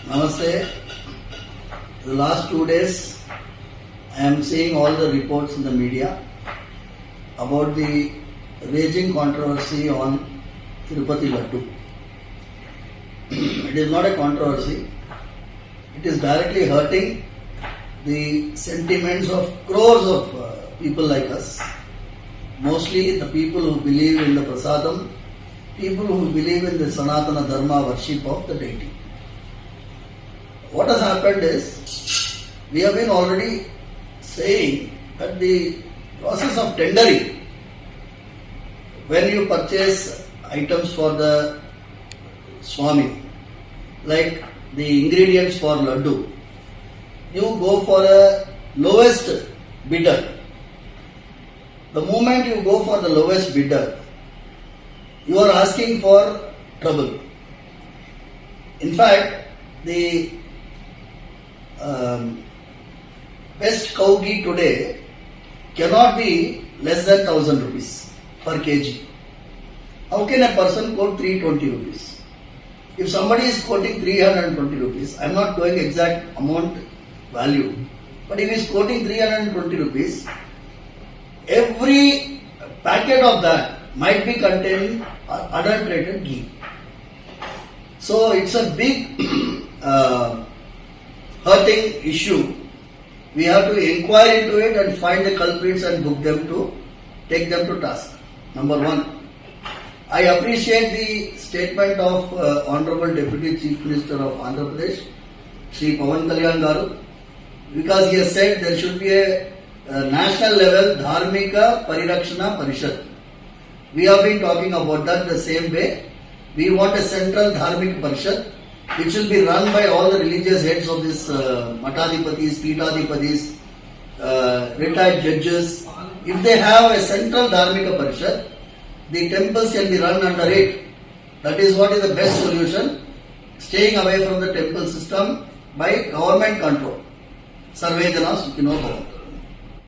Namaste. The last 2 days, I am seeing all the reports in the media about the raging controversy on Tirupati Laddu. It is not a controversy. It is directly hurting the sentiments of crores of people like us. Mostly the people who believe in the prasadam, people who believe in the Sanatana Dharma worship of the deity. What has happened is, we have been already saying that the process of tendering, when you purchase items for the Swami, like the ingredients for laddu, you go for a lowest bidder. The moment you go for the lowest bidder, you are asking for trouble. In fact, the best cow ghee today cannot be less than 1,000 rupees per kg. How can a person quote 320 rupees? If somebody is quoting 320 rupees, I am not going exact amount value, but if he is quoting 320 rupees, every packet of that might be containing adulterated ghee. So it's a big hurting issue. We have to inquire into it and find the culprits and take them to task. Number one. I appreciate the statement of Honorable Deputy Chief Minister of Andhra Pradesh, Shri Pawan Kalyan Garu, because he has said there should be a national level Dharmika Parirakshana Parishad. We have been talking about that the same way. We want a central Dharmika Parishad which will be run by all the religious heads of this Matadipatis, Pitadipatis, retired judges. If they have a central Dharmika Parishad, the temples can be run under it. That is what is the best solution. Staying away from the temple system by government control. Sarve Jana Sukhino Bhavantu.